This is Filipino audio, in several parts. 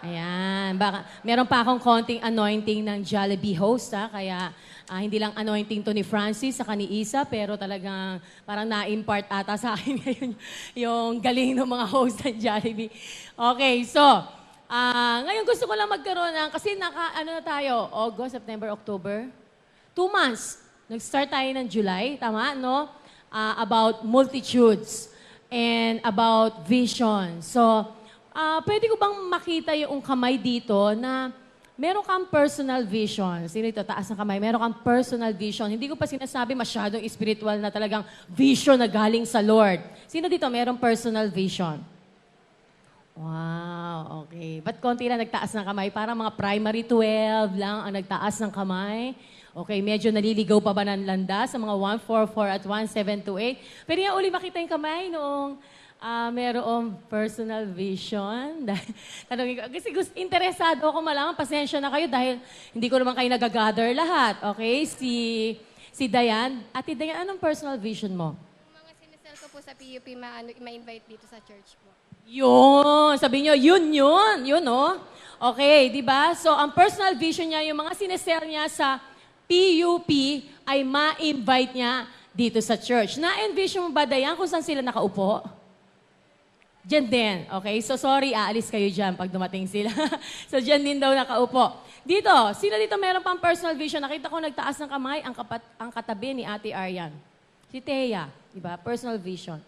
Ayan. Baka, meron pa akong konting anointing ng Jollibee host, ha? Kaya hindi lang anointing to ni Francis sa ni Isa, pero talagang parang na-impart ata sa akin ngayon yung galing ng mga host ng Jollibee. Okay, so, ngayon gusto ko lang magkaroon ng, kasi ano na tayo, August, September, October? 2 months. Nag-start tayo ng July, tama, no? About multitudes and about vision. So, pwede ko bang makita yung kamay dito na meron kang personal vision? Sino ito? Taas ng kamay. Meron kang personal vision. Hindi ko pa sinasabi masyadong spiritual na talagang vision na galing sa Lord. Sino dito merong personal vision? Wow, okay. Ba't konti lang nagtaas ng kamay? Parang mga primary 12 lang ang nagtaas ng kamay. Okay, medyo naliligaw pa ba ng landa sa mga 144 at 1728? Pwede nga uli makita yung kamay noong merong personal vision. Tanongin ko, kasi interesado ako malaman, pasensya na kayo dahil hindi ko naman kayo nag-gather lahat. Okay, si Dayan. Ate Dayan, anong personal vision mo? Yung mga sinisell ko po sa PUP, ma-invite dito sa church po. Yun! Sabi nyo, yun, no? Okay, di ba? So, ang personal vision niya, yung mga sinesell niya sa PUP, ay ma-invite niya dito sa church. Na-envision mo ba, Dayan, kung saan sila nakaupo? Diyan din. Okay? So, sorry, aalis kayo dyan pag dumating sila. So, diyan din daw nakaupo. Dito, sila dito meron pang personal vision. Nakita ko nagtaas ng kamay ang katabi ni Ate Arian. Si Thea, di ba? Personal vision.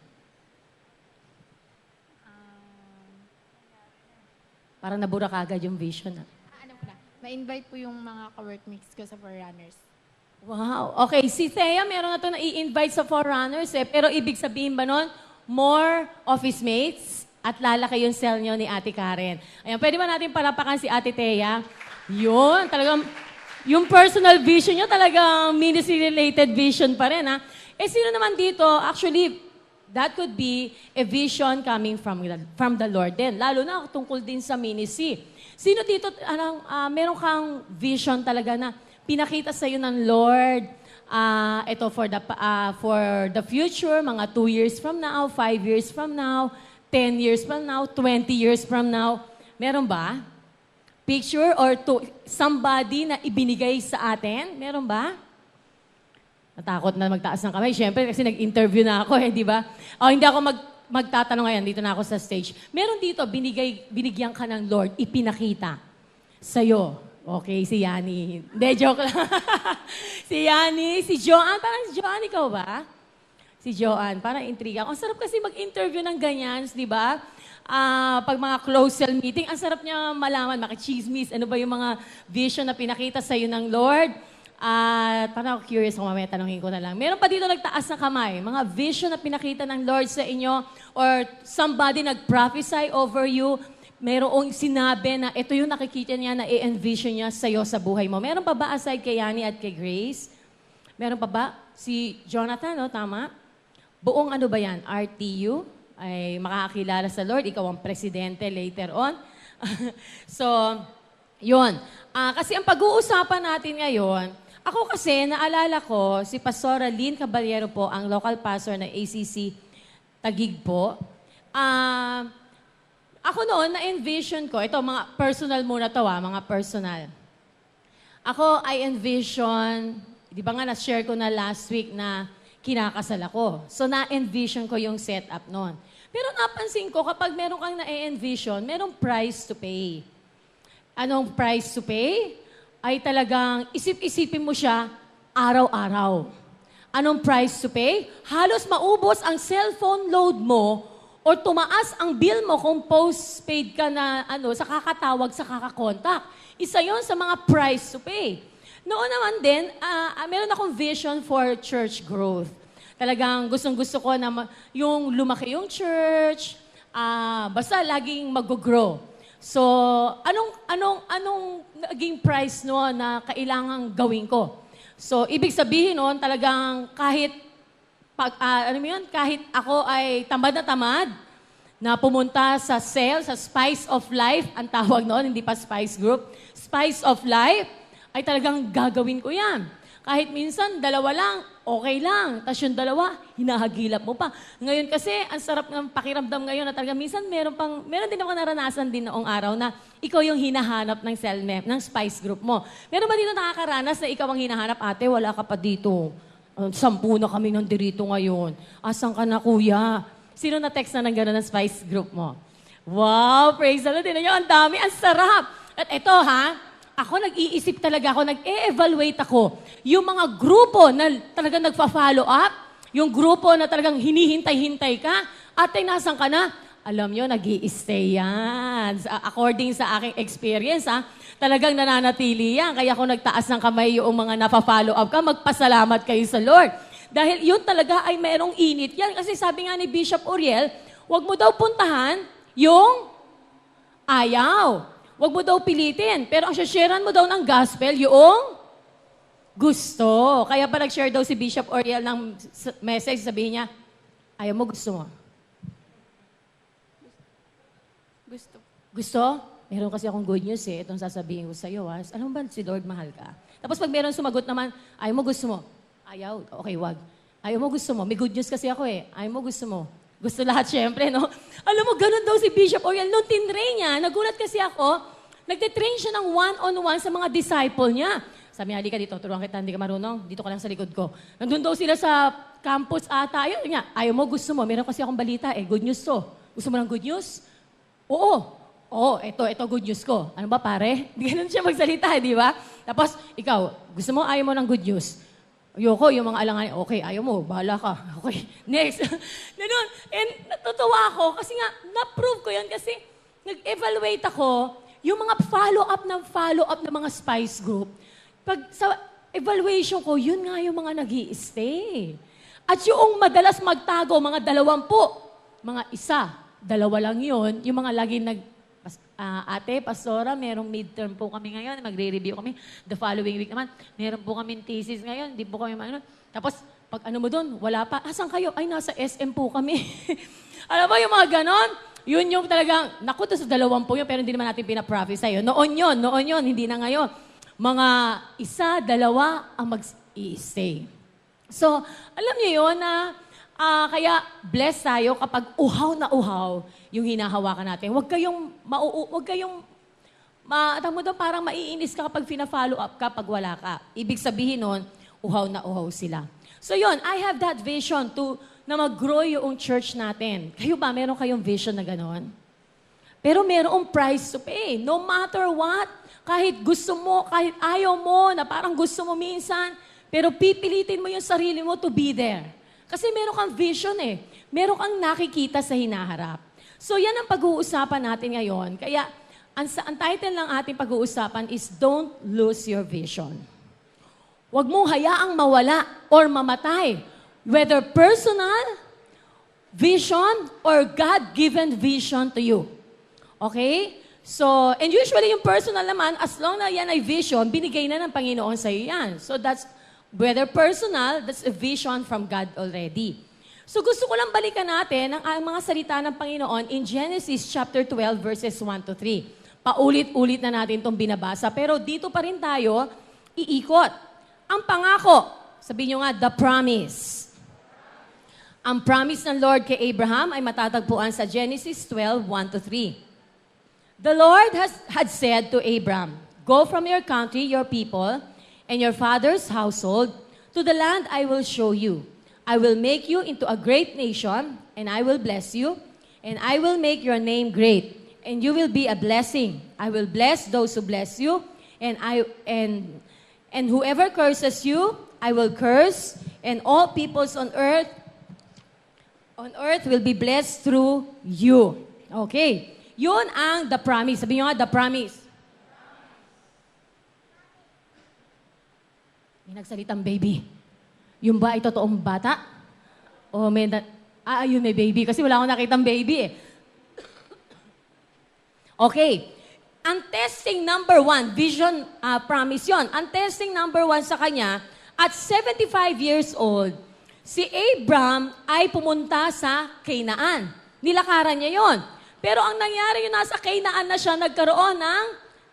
Parang nabura kagad yung vision. Ano ko na, ma-invite po yung mga ka-workmates ko sa Forerunners. Wow. Okay, si Thea meron na ito na i-invite sa Forerunners eh. Pero ibig sabihin ba nun, more office mates at lalaki yung cell nyo ni Ate Karen. Ayan, pwede ba natin palapakan si Ate Thea? Yun, talagang, yung personal vision nyo talagang ministry-related vision pa rin, ha? Eh, sino naman dito, actually, that could be a vision coming from the Lord din. Lalo na tungkol din sa ministry. Sino dito, meron kang vision talaga na pinakita sa'yo ng Lord, ito for the future, mga 2 years from now, 5 years from now, 10 years from now, 20 years from now. Meron ba? Picture or somebody na ibinigay sa atin? Meron ba? Natakot na magtaas ng kamay. Siyempre, kasi nag-interview na ako, di ba? Hindi ako magtatanong ngayon. Dito na ako sa stage. Meron dito, binigyan ka ng Lord, ipinakita sa'yo. Okay, si Yani. Hindi, joke lang. Si Yani, si Joanne. Parang si Joanne, ikaw ba? Si Joanne, parang intriga. Ang sarap kasi mag-interview ng ganyan, di ba? Pag mga close cell meeting, ang sarap niya malaman, makichismis, ano ba yung mga vision na pinakita sa'yo ng Lord. Parang ako curious kung mamaya tanongin ko na lang. Meron pa dito nagtaas ng kamay, mga vision na pinakita ng Lord sa inyo or somebody nag-prophesy over you, merong sinabi na ito yung nakikita niya na i-envision niya sa'yo sa buhay mo. Meron pa ba aside kay Yani at kay Grace? Meron pa ba? Si Jonathan, no? Tama? Buong ano ba yan? RTU? Ay makakakilala sa Lord. Ikaw ang presidente later on. So, yun. Kasi ang pag-uusapan natin ngayon, ako kasi, naalala ko, si Pastora Lynn Caballero po, ang local pastor ng ACC Taguig po. Ako noon, na-envision ko, ito mga personal muna to mga personal. Ako, I envision, di ba nga na-share ko na last week na kinakasal ako. So, na-envision ko yung setup noon. Pero napansin ko, kapag meron kang na-envision, merong price to pay. Anong price to pay? Ay talagang isip-isipin mo siya araw-araw. Anong price to pay? Halos maubos ang cellphone load mo or tumaas ang bill mo kung postpaid ka na sa kakatawag, sa kakakontak. Isa yon sa mga price to pay. Noon naman din, meron akong vision for church growth. Talagang gustong-gusto ko na yung lumaki yung church, basta laging mag-grow. So, anong naging price no na kailangang gawin ko? So, ibig sabihin noon talagang kahit kahit ako ay tamad na pumunta sa sa Spice of Life, ang tawag noon, hindi pa Spice Group, Spice of Life, ay talagang gagawin ko yan. Kahit minsan, dalawa lang, okay lang. Tapos yung dalawa, hinahagilap mo pa. Ngayon kasi, ang sarap ng pakiramdam ngayon na talaga minsan meron din ako naranasan din noong araw na ikaw yung hinahanap ng cellmate, ng spice group mo. Meron ba dito nakakaranas na ikaw ang hinahanap, ate, wala ka pa dito. 10 na kami nandito ngayon. Asan ka na, kuya? Sino na-text na ng gano'n ng spice group mo? Wow, praise the Lord. Tingnan nyo, ang dami, ang sarap. At ito ako nag-iisip talaga ako, nag-e-evaluate ako. Yung mga grupo na talagang nagpa-follow up, yung grupo na talagang hinihintay-hintay ka, ate, nasan ka na? Alam nyo, nag-i-stay yan. According sa aking experience, talagang nananatili yan. Kaya kung nagtaas ng kamay yung mga napa-follow up ka, magpasalamat kayo sa Lord. Dahil yun talaga ay merong init yan. Kasi sabi nga ni Bishop Uriel, huwag mo daw puntahan yung ayaw. Huwag mo daw pilitin. Pero ang sharean mo daw ng gospel, yung gusto. Kaya pa nag-share daw si Bishop Uriel ng message, sabihin niya, ayaw mo, gusto mo. Gusto. Gusto? Meron kasi akong good news Itong sasabihin ko sa'yo. Alam mo ba si Lord mahal ka? Tapos pag meron sumagot naman, ayaw mo, gusto mo. Ayaw. Okay, wag. Ayaw mo, gusto mo. May good news kasi ako Ayaw mo, gusto mo. Gusto lahat, syempre, no? Alam mo, ganun daw si Bishop Uriel. Nung tinrain niya, nagulat kasi ako, nagtitrain siya ng one-on-one sa mga disciple niya. Sabi niya, halika dito, turuan kita, hindi ka marunong, dito ka lang sa likod ko. Nandun daw sila sa campus ata. Ayun nga, ayaw mo, gusto mo. Meron kasi akong balita good news to. Gusto mo ng good news? Oo. Oo, ito good news ko. Ano ba, pare? Ganun siya magsalita, di ba? Tapos, ikaw, gusto mo, ayaw mo ng good news? Ayoko, yung mga alangan, okay, ayaw mo, bahala ka. Okay, next. Ganun. And natutuwa ako kasi nga, na-prove ko yun kasi nag-evaluate ako yung mga follow-up ng mga spice group. Pag sa evaluation ko, yun nga yung mga nag-i-stay. At yung madalas magtago, mga 20, mga 1, 2 lang yun, yung mga laging ate, pastora, merong midterm po kami ngayon, magre-review kami. The following week naman, meron po kami thesis ngayon, di po kami Tapos, pag ano mo doon, wala pa. Asan kayo? Ay, nasa SM po kami. Alam mo, yung mga ganon, yun yung talagang, naku, sa 20 yun, pero hindi naman natin pinaprophesy yun. Noon yun, hindi na ngayon. Mga 1, 2 ang mag-i-stay. So, alam niyo yun na, kaya blessed tayo kapag uhaw na uhaw yung hinahawakan natin. Huwag kayong parang maiinis ka kapag fina-follow up ka pag wala ka. Ibig sabihin nun, uhaw na uhaw sila. So yun, I have that vision na mag-grow yung church natin. Kayo ba, meron kayong vision na ganon? Pero merong price to pay. No matter what, kahit gusto mo, kahit ayaw mo, na parang gusto mo minsan, pero pipilitin mo yung sarili mo to be there. Kasi meron kang vision Meron kang nakikita sa hinaharap. So yan ang pag-uusapan natin ngayon. Kaya ang title ng ating pag-uusapan is Don't Lose Your Vision. Huwag mong hayaang mawala or mamatay. Whether personal vision or God-given vision to you. Okay? So, and usually yung personal naman, as long na yan ay vision, binigay na ng Panginoon sa iyo yan. So that's, whether personal, that's a vision from God already. So gusto ko lang balikan natin ang mga salita ng Panginoon in Genesis chapter 12 verses 1 to 3. Paulit-ulit na natin itong binabasa. Pero dito pa rin tayo iikot. Ang pangako, sabihin nyo nga, the promise. Ang promise ng Lord kay Abraham ay matatagpuan sa Genesis 12, 1 to 3. The Lord had said to Abraham, "Go from your country, your people, and your father's household, to the land I will show you. I will make you into a great nation, and I will bless you, and I will make your name great, and you will be a blessing. I will bless those who bless you, and whoever curses you, I will curse, and all peoples on earth will be blessed through you." Okay. Yun ang the promise. Sabi nyo nga, the promise. May nagsalitang baby. Yung ba ay totoong bata? O may yun may baby. Kasi wala akong nakitang baby Okay. Ang testing number 1, vision promise yon. Ang testing number 1 sa kanya, at 75 years old, si Abraham ay pumunta sa Canaan. Nilakaran niya yon. Pero ang nangyari yun, nasa Canaan na siya, nagkaroon ng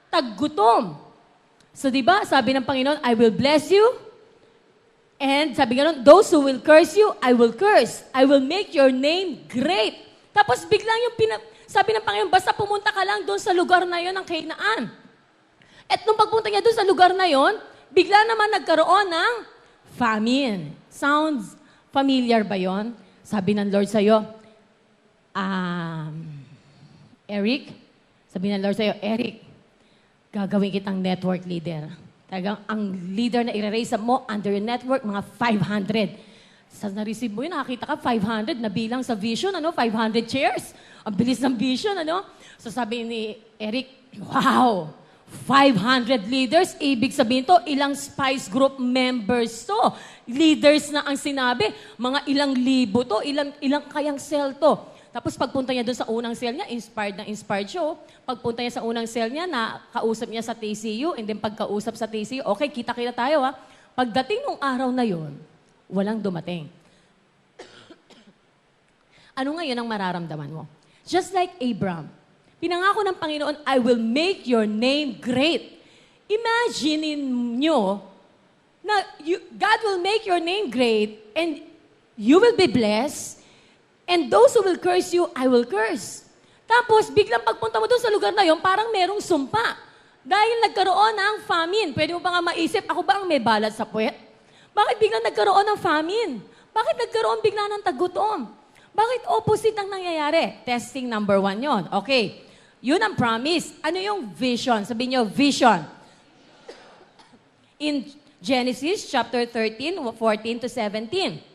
taggutom. So, di ba, sabi ng Panginoon, I will bless you, And sabi nga nun, those who will curse you, I will curse. I will make your name great. Tapos biglang sabi ng Panginoon, basta pumunta ka lang doon sa lugar na yon ng Canaan. At nung pagpunta niya doon sa lugar na yon, bigla naman nagkaroon ng famine. Sounds familiar ba yon? Sabi ng Lord sa'yo, Eric, sabi ng Lord sa'yo, Eric, gagawin kitang network leader. Talagang ang leader na i-raise up mo under your network, mga 500. Sa na-receive mo yun, nakakita ka, 500 na bilang sa vision, 500 chairs. Ang bilis ng vision, So sabi ni Eric, wow, 500 leaders, ibig sabihin to, ilang Spice Group members to. Leaders na ang sinabi, mga ilang libo to, ilang kayang cell to. Tapos pagpunta niya doon sa unang cell niya, inspired siya. Pagpunta niya sa unang cell niya, kausap niya sa TCU, and then pagkausap sa TCU, okay, kita-kita tayo ha. Pagdating nung araw na yon, walang dumating. Ano ngayon ang mararamdaman mo? Just like Abraham, pinangako ng Panginoon, I will make your name great. Imagine nyo na God will make your name great and you will be blessed. And those who will curse you, I will curse. Tapos, biglang pagpunta mo doon sa lugar na yon, parang merong sumpa. Dahil nagkaroon ng famine. Pwede mo ba nga maisip, ako ba ang may balat sa puwet? Bakit biglang nagkaroon ng famine? Bakit nagkaroon bigla ng tagutom? Bakit opposite ang nangyayari? Testing number 1 yon. Okay. Yun ang promise. Ano yung vision? Sabihin nyo, vision. In Genesis chapter 13, 14 to 17.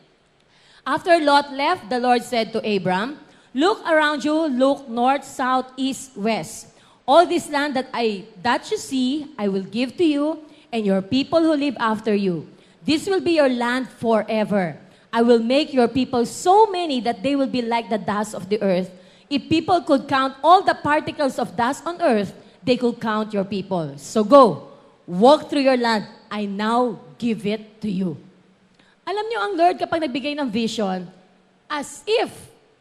After Lot left, the Lord said to Abram, look around you, look north, south, east, west. All this land that you see, I will give to you and your people who live after you. This will be your land forever. I will make your people so many that they will be like the dust of the earth. If people could count all the particles of dust on earth, they could count your people. So go, walk through your land. I now give it to you. Alam niyo, ang Lord kapag nagbigay ng vision, as if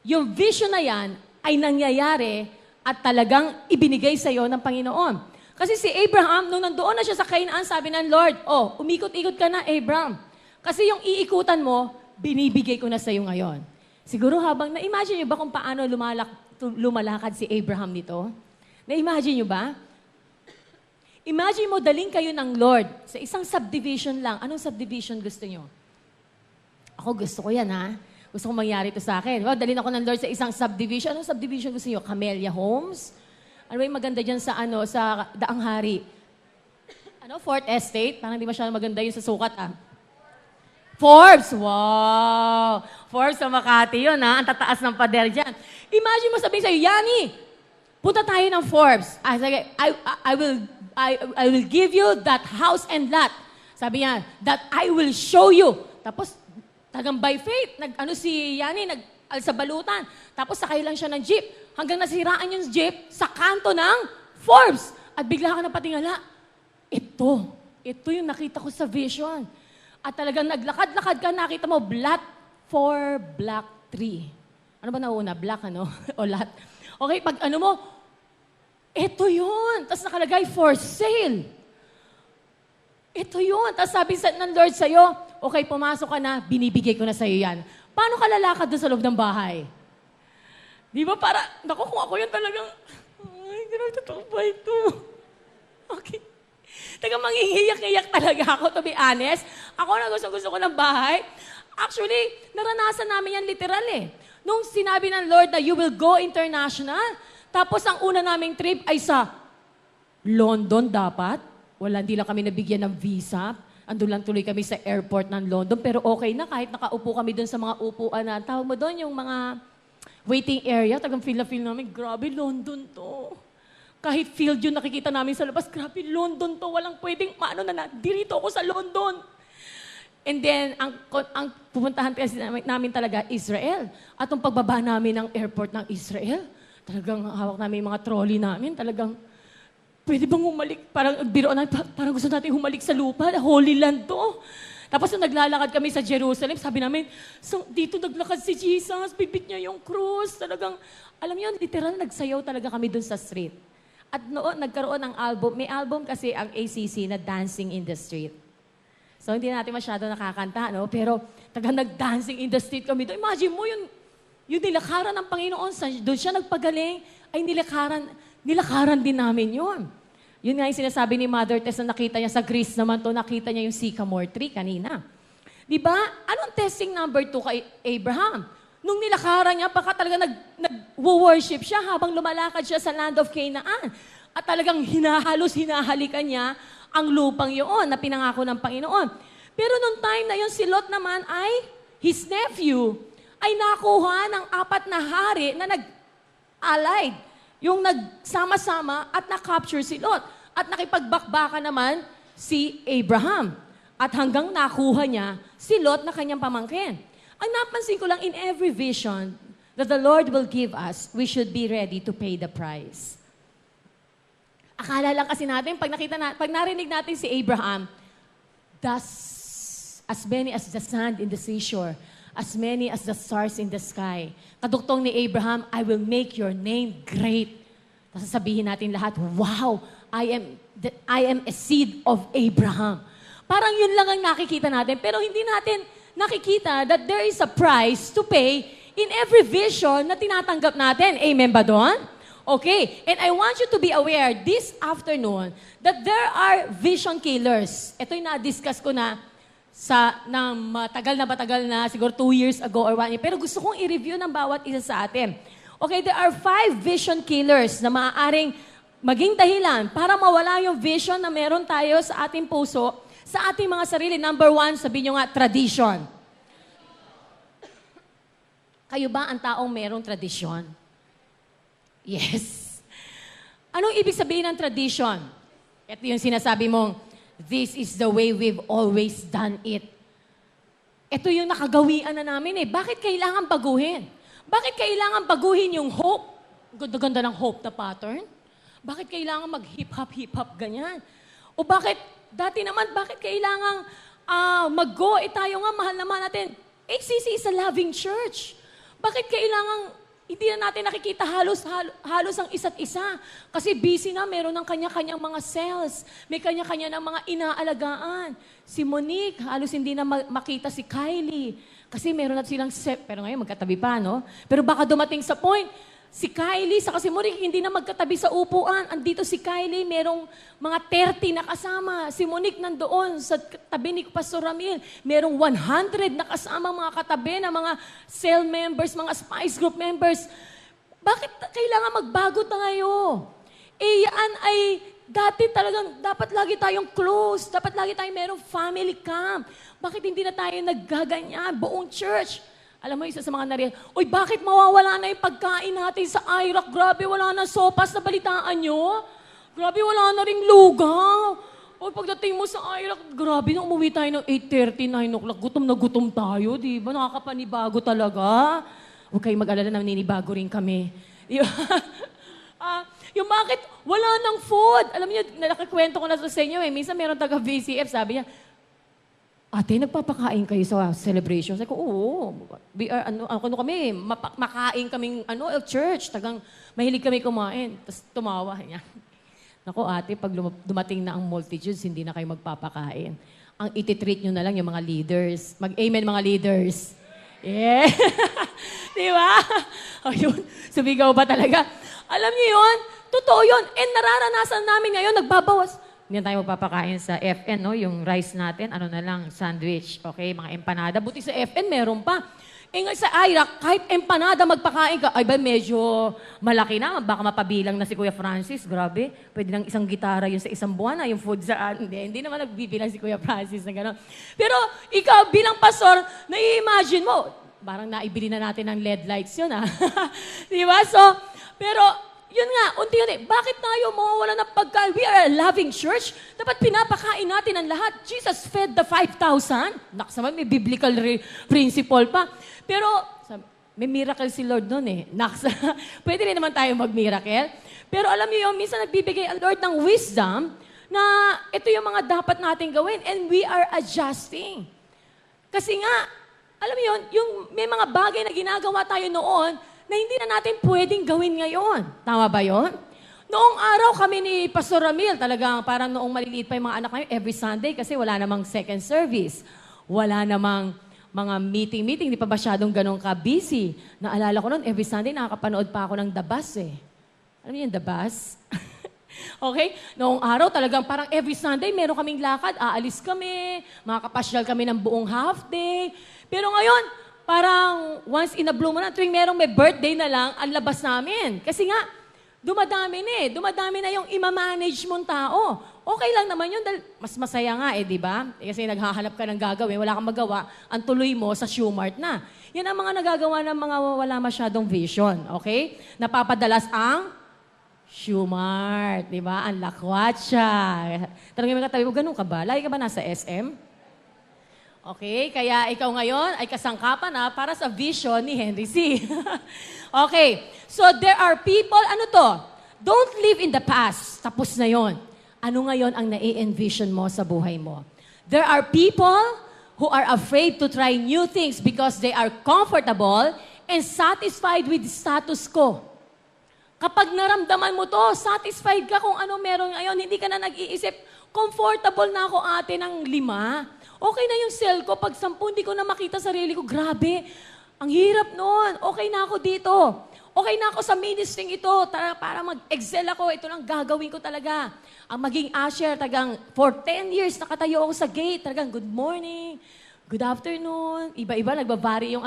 yung vision na yan ay nangyayari at talagang ibinigay sa iyo ng Panginoon. Kasi si Abraham, nung nandoon na siya sa Canaan, sabi ng Lord, umikot-ikot ka na, Abraham. Kasi yung iikutan mo, binibigay ko na sa iyo ngayon. Siguro habang, na-imagine niyo ba kung paano lumalakad si Abraham nito? Na-imagine niyo ba? Imagine mo, daling kayo ng Lord sa isang subdivision lang. Anong subdivision gusto niyo? Ako gusto ko yan, ha? Gusto ko mangyari ito sa akin. Well, dalhin ako ng Lord sa isang subdivision. Anong subdivision gusto niyo? Camellia Homes? Ano ba yung maganda dyan sa, sa Daang Hari? Fourth Estate? Parang hindi masyadong maganda yun sa sukat, Forbes! Wow! Forbes sa Makati yun, ha? Ang tataas ng pader dyan. Imagine mo sabihin sa'yo, Yani, punta tayo ng Forbes. I will give you that house and lot. Sabi niya, that I will show you. Tapos, tagang by faith, si Yani, sa balutan. Tapos sakay lang siya ng jeep. Hanggang nasiraan yung jeep sa kanto ng Forbes. At bigla ka na patingala. Ito yung nakita ko sa vision. At talagang naglakad-lakad ka, nakita mo, lot 4, block 3. Ano ba nauna? Block, o lot. Okay, pag mo, ito yun. Tapos nakalagay, for sale. Ito yun. Tapos sabi ng Lord sa'yo, okay, pumasok ka na, binibigay ko na sa'yo yan. Paano ka lalakad doon sa loob ng bahay? Di ba para, naku, kung ako yun talagang, ay, grabe, totoo ba ito? Okay. Tagang manghihiyak-hiyak talaga ako, to be honest. Ako na gusto ko ng bahay. Actually, naranasan namin yan literal Nung sinabi ng Lord na you will go international, tapos ang una naming trip ay sa London dapat. Hindi lang kami nabigyan ng visa. Andun lang tuloy kami sa airport ng London. Pero okay na, kahit nakaupo kami doon sa mga upuan na, tawag mo doon, yung mga waiting area, tagang feel namin, grabe, London to. Kahit field yun nakikita namin sa labas, grabe, London to, walang pwedeng, dirito ako sa London. And then, ang pupuntahan kasi namin talaga, Israel. At ang pagbaba namin ng airport ng Israel, talagang hawak namin yung mga trolley namin, talagang, pwede bang humalik? Parang gusto natin humalik sa lupa. Holy land to. Tapos nung naglalakad kami sa Jerusalem, sabi namin, dito naglakad si Jesus, bibit niya yung cross. Talagang, alam niyo, literal, nagsayaw talaga kami dun sa street. At noon, nagkaroon ng album. May album kasi ang ACC na Dancing in the Street. So, hindi natin masyado nakakanta, no? Pero, nag-dancing in the street kami doon. Imagine mo, yung nilakaran ng Panginoon, doon siya nagpagaling, ay nilakaran din namin yun. Yun nga yung sinasabi ni Mother Tess na nakita niya sa Greece naman to, nakita niya yung sycamore tree kanina. Di ba? Anong testing number 2 kay Abraham? Nung nilakaran niya, baka talaga nag-worship siya habang lumalakad siya sa land of Canaan. At talagang hinahalikan niya ang lupang yun na pinangako ng Panginoon. Pero nung time na yun, si Lot naman ay, his nephew, ay nakuha ng 4 na hari na nag-allied. Yung nagsama-sama at na-capture si Lot. At nakipagbakbaka naman si Abraham. At hanggang nakuha niya si Lot na kanyang pamangkin. Ang napansin ko lang, in every vision that the Lord will give us, we should be ready to pay the price. Akala lang kasi natin, pag narinig natin si Abraham, thus, as many as the sand in the seashore, as many as the stars in the sky. Kaduktong ni Abraham, I will make your name great. Tapos sabihin natin lahat, wow, I am a seed of Abraham. Parang yun lang ang nakikita natin, pero hindi natin nakikita that there is a price to pay in every vision na tinatanggap natin. Amen ba doon? Okay, and I want you to be aware this afternoon that there are vision killers. Ito yung na-discuss ko na matagal na, siguro 2 years ago or 1 year. Pero gusto kong i-review ng bawat isa sa atin. Okay, there are 5 vision killers na maaaring maging dahilan para mawala yung vision na meron tayo sa ating puso, sa ating mga sarili. Number 1, sabihin nyo nga, tradition. Kayo ba ang taong merong tradisyon? Yes. Anong ibig sabihin ng tradition? Ito yung sinasabi mong, this is the way we've always done it. Ito yung nakagawian na namin eh. Bakit kailangan baguhin? Bakit kailangan baguhin yung hope? Ganda-ganda ng hope na pattern. Bakit kailangan mag-hip-hop ganyan? O bakit, dati naman, bakit kailangan mag-go? Tayo nga, mahal naman natin. HCC is a loving church. Bakit kailangan hindi na natin nakikita halos ang isa't isa? Kasi busy na, meron ng kanya-kanyang mga cells. May kanya-kanya ng mga inaalagaan. Si Monique, halos hindi na makita si Kylie. Kasi meron na silang pero ngayon magkatabi pa, no? Pero baka dumating sa point, si Kylie, saka si Monique, hindi na magkatabi sa upuan. Andito si Kylie, merong mga 30 na kasama. Si Monique nandoon sa tabi ni Pastor Ramil. Merong 100 na kasama mga katabi na mga cell members, mga spice group members. Bakit kailangan magbago tayo? Yan ay dati talagang dapat lagi tayong close. Dapat lagi tayong merong family camp. Bakit hindi na tayo naggaganyan? Buong church. Alam mo, isa sa mga nariyan, uy, bakit mawawala na yung pagkain natin sa IROC? Grabe, wala na sopas na balitaan nyo. Grabe, wala na ring lugaw. Uy, pagdating mo sa IROC, grabe, nung umuwi tayo ng 8:30, 9 o'clock, gutom na gutom tayo, di ba? Nakakapanibago talaga. Huwag kayong mag-alala na naninibago rin kami. Yung bakit wala nang food. Alam niyo, nakakwento ko na sa inyo eh. Minsan meron taga-VCF, sabi niya, ate, nagpapakain kayo sa celebration? Sabi ko, oo. We are, kami, makain kaming, church. Mahilig kami kumain. Tapos tumawa niya. Naku, ate, pag dumating na ang multitudes, hindi na kayo magpapakain. Ang ititreat nyo na lang yung mga leaders. Mag-amen, mga leaders. Yeah. Di ba? Ayun, sumigaw ba talaga? Alam niyo yun? Totoo yun. And nararanasan namin ngayon, nagbabawas. Hindi tayo magpapakain sa FN, no? Yung rice natin, na lang, sandwich, okay? Mga empanada. Buti sa FN, meron pa. Sa IRAC, kahit empanada magpakain ka, ay ba medyo malaki na, baka mapabilang na si Kuya Francis. Grabe, pwede lang isang gitara yun sa isang buwan na, yung food sa... Hindi naman nagbibilang si Kuya Francis na gano'n. Pero ikaw, bilang pastor, nai-imagine mo, parang naibili na natin ng LED lights yun, ha? Di ba? So, pero... Yun nga, unti-unti, bakit tayo mawawala ng pagkain? We are a loving church. Dapat pinapakain natin ang lahat. Jesus fed the 5,000. Naksaman, may biblical principle pa. Pero, may miracle si Lord nun eh. Pwede rin naman tayo mag-miracle. Pero alam niyo yun, minsan nagbibigay ang Lord ng wisdom na ito yung mga dapat natin gawin. And we are adjusting. Kasi nga, alam niyo yun, yung may mga bagay na ginagawa tayo noon, na hindi na natin pwedeng gawin ngayon. Tama ba yon? Noong araw kami ni Pastor Ramil, talagang parang noong maliliit pa yung mga anak namin, every Sunday kasi wala namang second service. Wala namang mga meeting, di pa masyadong ganun ka-busy. Naalala ko noon, every Sunday nakakapanood pa ako ng The Bus eh. Alam niyo yung The Bus? Okay? Noong araw talagang parang every Sunday meron kaming lakad, aalis kami, makakapasyal kami ng buong half day. Pero ngayon, parang once in a blue moon na, tuwing merong may birthday na lang, ang labas namin. Kasi nga, dumadami na yung ima-manage mong tao. Okay lang naman yun dahil mas masaya nga di ba? Kasi naghahanap ka ng gagawin, wala kang magawa, ang tuloy mo sa Shoemart na. Yan ang mga nagagawa ng mga wala masyadong vision, okay? Napapadalas ang Shoemart, di ba? Ang lakwatsa. Tanongin mo katabi mo, ganun ka ba? Lagi ka ba nasa SM? Okay, kaya ikaw ngayon ay kasangkapan na para sa vision ni Henry C. Okay, so there are people, ano to? Don't live in the past. Tapos na yon. Ano ngayon ang nai-envision mo sa buhay mo? There are people who are afraid to try new things because they are comfortable and satisfied with the status quo. Kapag naramdaman mo to, satisfied ka kung ano meron ngayon, hindi ka na nag-iisip, comfortable na ako ate ng 5. Okay na yung cell ko, pag 10, hindi ko na makita sarili ko, grabe, ang hirap nun, okay na ako dito. Okay na ako sa ministry ito, para mag-excel ako, ito lang gagawin ko talaga. Ang maging usher, for 10 years, nakatayo ako sa gate, good morning, good afternoon, iba-iba, nagbabari yung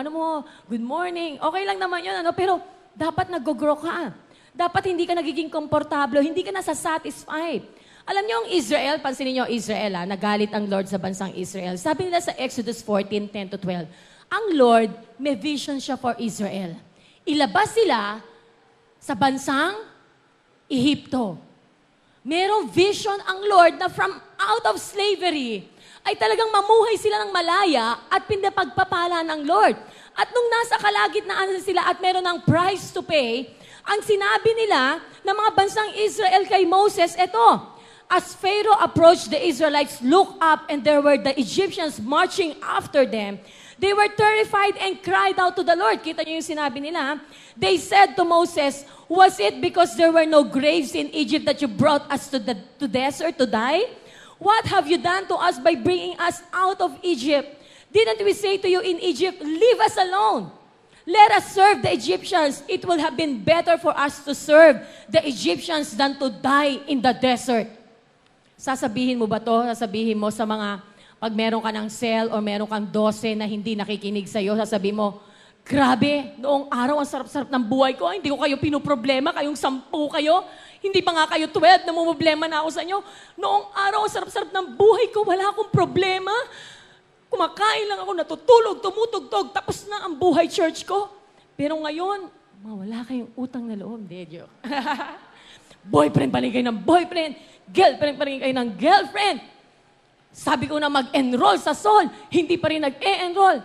good morning, okay lang naman yun, pero dapat nag-grow ka. Dapat hindi ka nagiging komportable, hindi ka nasa-satisfied. Alam niyo ang Israel, pansinin niyo Israel, nagalit ang Lord sa bansang Israel. Sabi nila sa Exodus 14:10-12, ang Lord, may vision siya for Israel. Ilabas sila sa bansang Ehipto. Merong vision ang Lord na from out of slavery, ay talagang mamuhay sila ng malaya at pinapagpapala ng Lord. At nung nasa kalagitnaan sila at meron ng price to pay, ang sinabi nila ng mga bansang Israel kay Moses, eto, as Pharaoh approached the Israelites, looked up and there were the Egyptians marching after them. They were terrified and cried out to the Lord. Kita niyo yung sinabi nila. They said to Moses, was it because there were no graves in Egypt that you brought us to the desert to die? What have you done to us by bringing us out of Egypt? Didn't we say to you in Egypt, leave us alone? Let us serve the Egyptians. It will have been better for us to serve the Egyptians than to die in the desert. Sasabihin mo ba to? Sasabihin mo sa mga, pag meron ka ng cell or meron kang 12 na hindi nakikinig sa'yo, sasabihin mo, grabe, noong araw ang sarap-sarap ng buhay ko, hindi ko kayo pinoproblema, kayong 10 kayo, hindi pa nga kayo 12, namumblema na ako sa inyo. Noong araw ang sarap-sarap ng buhay ko, wala akong problema. Kumakain lang ako, natutulog, tumutugtog, tapos na ang buhay church ko. Pero ngayon, wala kayong utang na loob. Joke. Boyfriend pa rin kayo ng boyfriend, girlfriend pa rin kayo ng girlfriend. Sabi ko na mag-enroll sa SOL, hindi pa rin nag-e-enroll.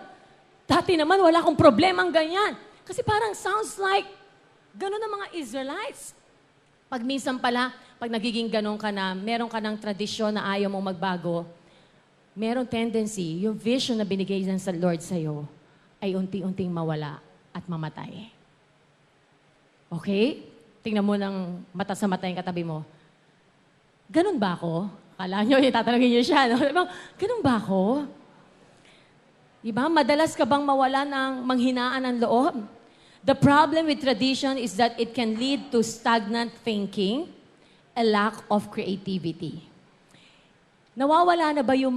Dati naman, wala akong problemang ganyan. Kasi parang sounds like, gano'n ang mga Israelites. Pag minsan pala, pag nagiging gano'n ka na, meron ka ng tradisyon na ayaw mong magbago, merong tendency, yung vision na binigay ng sa Lord sa'yo, ay unti-unting mawala at mamatay. Okay? Tingnan mo ng mata sa mata yung katabi mo. Ganun ba ako? Akala nyo, itatanungin nyo siya. No? Ganun ba ako? Diba? Madalas ka bang mawala ng manghinaan ng loob? The problem with tradition is that it can lead to stagnant thinking, a lack of creativity. Nawawala na ba yung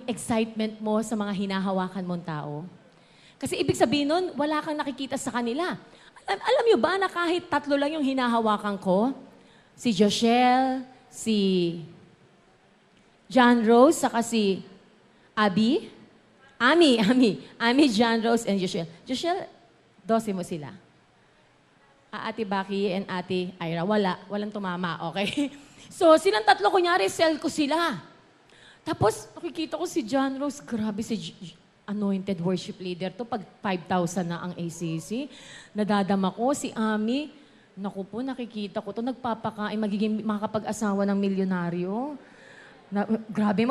excitement mo sa mga hinahawakan mong tao? Kasi ibig sabihin nun, wala kang nakikita sa kanila. Alam niyo ba na kahit 3 lang yung hinahawakan ko? Si Joshelle, si John Rose, saka si Ami, John Rose, and Joshelle. Joshelle, 12 mo sila. Ate Baki and Ate Ira, walang tumama, okay? So, silang 3, kunyari, sell ko sila. Tapos, nakikita ko si John Rose, grabe si anointed worship leader to, pag 5,000 na ang ACC. Nadadama ko, si Ami, naku po, nakikita ko to, nagpapakain, magiging makakapag-asawa ng milyonaryo. Grabe,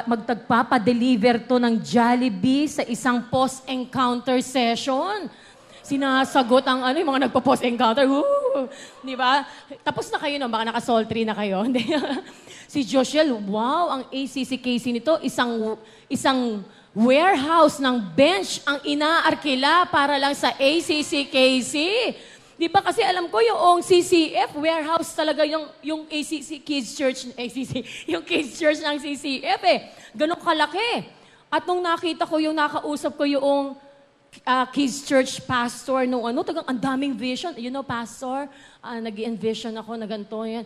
magtagpapa-deliver to ng Jollibee sa isang post-encounter session. sinasagot ang yung mga nagpo-post encounter. Woo! Di ba? Tapos na kayo, no? Baka naka-sultry na kayo. Hindi. Si Joshel, wow, ang ACCKC nito, isang warehouse ng bench ang inaarkila para lang sa ACCKC. Di ba kasi alam ko yung CCF, warehouse talaga yung ACC Kids Church, yung Kids Church ng CCF eh. Ganun kalaki. At nung nakita ko nakausap ko yung Kids Church pastor nung tagang ang daming vision. You know, pastor, nag-envision ako na ganito yan.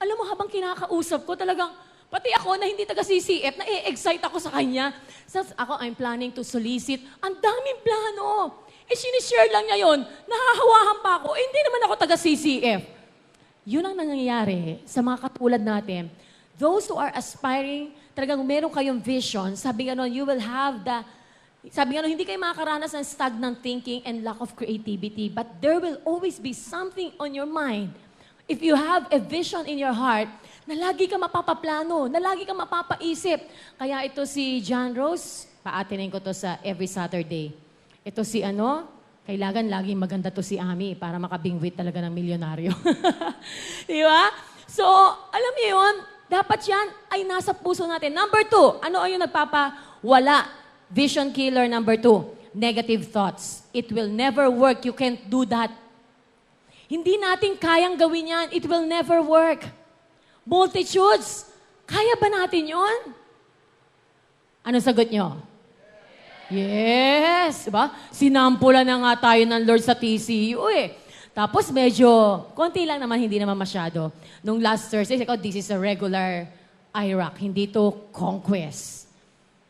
Alam mo, habang kinakausap ko, talagang, pati ako na hindi taga-CCF, na-excite ako sa kanya. Ako, I'm planning to solicit. Ang daming plano. Sinishare lang niya yun. Nahahawahan pa ako. Hindi naman ako taga-CCF. Yun ang nangyayari sa mga katulad natin. Those who are aspiring, talagang meron kayong vision, sabi nga nun, you will have sabi nga nun, hindi kayo makakaranas ng stagnant thinking and lack of creativity, but there will always be something on your mind. If you have a vision in your heart, na lagi ka mapapaplano, na lagi ka mapapaisip. Kaya ito si John Rose, paatinin ko to sa every Saturday. Ito si kailangan laging maganda to si Ami para makabingwit talaga ng milyonaryo. Di ba? So, alam niyo yun, dapat yan ay nasa puso natin. Number 2, ano yung nagpapawala? Vision killer number 2, negative thoughts. It will never work. You can't do that. Hindi natin kayang gawin yan. It will never work. Multitudes, kaya ba natin yon? Ano sagot nyo? Yes! Diba? Sinampulan na nga tayo ng Lord sa TCU eh. Tapos medyo, konti lang naman, hindi naman masyado. Nung last Thursday, this is a regular IRAC, hindi to conquest.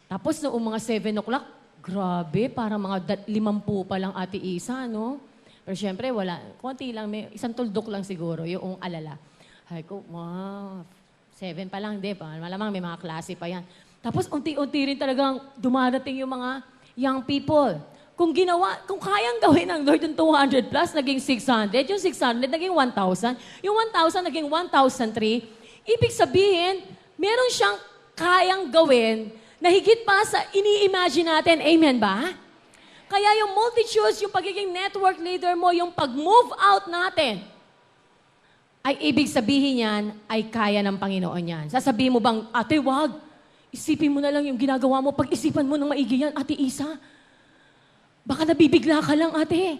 Tapos noong mga 7 o'clock, grabe, parang mga 50 pa lang Ate Isa, no? Pero syempre, wala. Konti lang, may isang tuldok lang siguro, yung alala. Ay ko, wow, 7 pa lang, di ba? Malamang may mga klase pa yan. Tapos unti-unti rin talagang dumarating yung mga young people. Kung kayang gawin ng Lord yung 200 plus, naging 600, yung 600 naging 1,000, yung 1,000 naging 1,003, ibig sabihin, meron siyang kayang gawin na higit pa sa ini-imagine natin. Amen ba? Kaya yung multitudes, yung pagiging network leader mo, yung pag-move out natin, ay ibig sabihin yan, ay kaya ng Panginoon yan. Sasabihin mo bang, ate, wag, isipin mo na lang yung ginagawa mo, pag-isipan mo ng maigi yan, Ate Isa. Baka nabibigla ka lang, ate.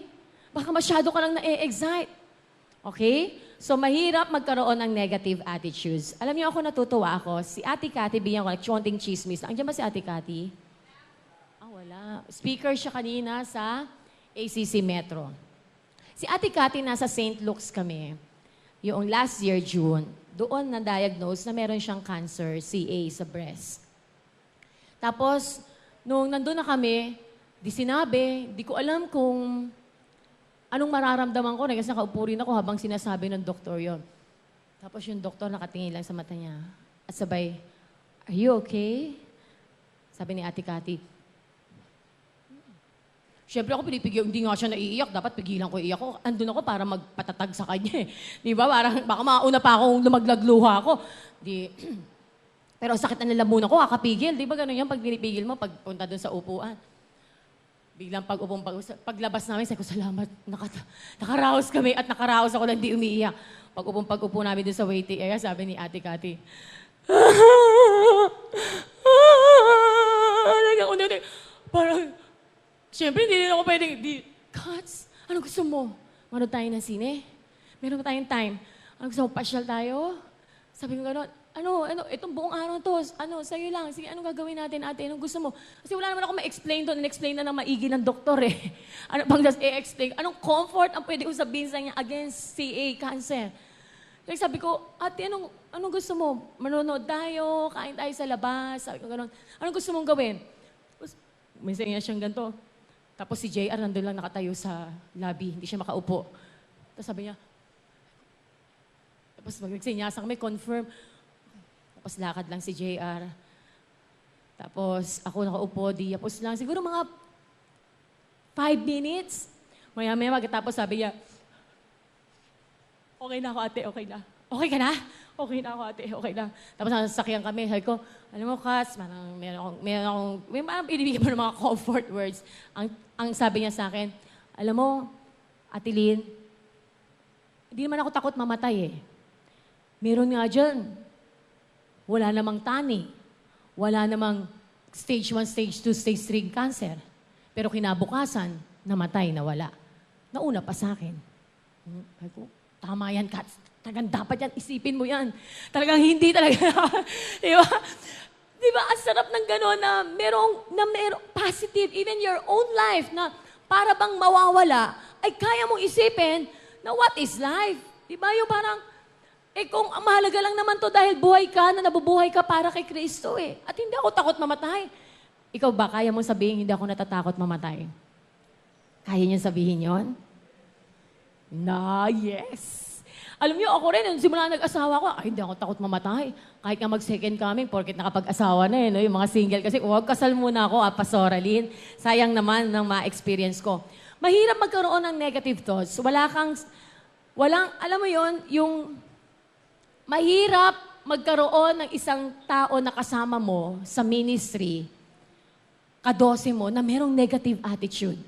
Baka masyado ka lang na-excite. Okay? So, mahirap magkaroon ng negative attitudes. Alam niyo ako, natutuwa ako. Si Ate Cathy, bigyan ko, nag-chonting chismis. Andiyan ba si Ate Cathy? Wala. Speaker siya kanina sa ACC Metro. Si Ate Cathy, nasa St. Luke's kami. Yung last year, June, doon na-diagnose na meron siyang cancer, CA, sa breast. Tapos, nung nandun na kami, di sinabi, di ko alam kung anong mararamdaman ko. Kasi nakaupo rin ako habang sinasabi ng doktor yon. Tapos yung doktor nakatingin lang sa mata niya. At sabay, are you okay? Sabi ni Ate Cathy. Siyempre ako pinipigil, hindi nga siya naiiyak. Dapat pigilan ko iiyak ko. Andun ako para magpatatag sa kanya. Di ba? Parang, baka mauna pa akong lumaglagluha ako. Pero sakit na nalamunan ko, kakapigil. Di ba ganun yan pag pinipigil mo, pagpunta dun sa upuan. Biglang paglabas namin, sabi ko, salamat, nakaraos kami at nakaraos ako na hindi umiiyak. Pag-upo namin dun sa waiting area, sabi ni Ate Cathy, parang, siyempre, hindi rin ako pwedeng, Kats, ano gusto mo? Manood tayo ng sine? Meron ba tayong time? Ano gusto mo, pasyal tayo? Sabi ko gano'n, itong buong araw to, sa'yo lang. Sige, anong gagawin natin, ate? Anong gusto mo? Kasi wala naman ako ma-explain doon. In-explain na ng maigi ng doktor eh. Ano bang just i-explain? Anong comfort ang pwede kong sabihin sa niya against CA, cancer? Kaya sabi ko, ate, anong gusto mo? Manonood tayo, kain tayo sa labas. Sabi ko gano'n, anong gusto mong gawin? Minsan niya siyang ganito. Tapos si JR nandun lang nakatayo sa lobby. Hindi siya makaupo. Tapos sabi niya, tapos magsinyasang kami, confirm. Tapos lakad lang si JR. Tapos ako nakaupo, tapos lang. Siguro mga 5 minutes. Maya-maya magkatapos sabi niya, okay na ako ate, okay na. Okay ka na? Okay na ako ate, okay na. Tapos nasasakyan kami, sabi ko, alam mo Kats, may parang binibigyan mo ng mga comfort words. Ang sabi niya sa akin, Alam mo, Ate Lynn, hindi naman ako takot mamatay eh. Meron nga dyan, wala namang tani, wala namang stage 1, stage 2, stage 3 cancer. Pero kinabukasan, namatay, nawala. Nauna pa sa akin. Sabi ko, tama yan, Kat. Talagang dapat yan, isipin mo yan. Talagang hindi talaga. Di ba? Di ba, ang sarap ng gano'n na merong positive, even your own life, na para bang mawawala, ay kaya mong isipin na what is life? Di ba? Yung parang, kung mahalaga lang naman to dahil buhay ka, na nabubuhay ka para kay Kristo eh. At hindi ako takot mamatay. Ikaw ba, kaya mong sabihin, hindi ako natatakot mamatay? Kaya niyo sabihin yon? Yes. Alam niyo, ako rin, simula nag-asawa ko, ay, hindi ako takot mamatay. Kahit nga mag-second coming, porket nakapag-asawa na no? Yung mga single. Kasi, huwag kasal muna ako, Pastora Lynn. Sayang naman ng ma-experience ko. Mahirap magkaroon ng negative thoughts. Alam mo yon, yung mahirap magkaroon ng isang tao na kasama mo sa ministry, kadose mo, na merong negative attitude.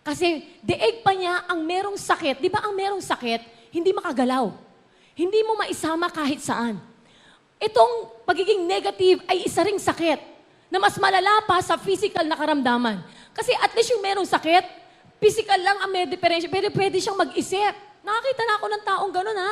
Kasi, deeg pa niya ang merong sakit. Di ba ang merong sakit, hindi makagalaw. Hindi mo maisama kahit saan. Itong pagiging negative ay isa ring sakit na mas malala pa sa physical na karamdaman. Kasi at least yung merong sakit, physical lang ang may diferensya, pero pwede siyang mag-isip. Nakakita na ako ng taong gano'n ha.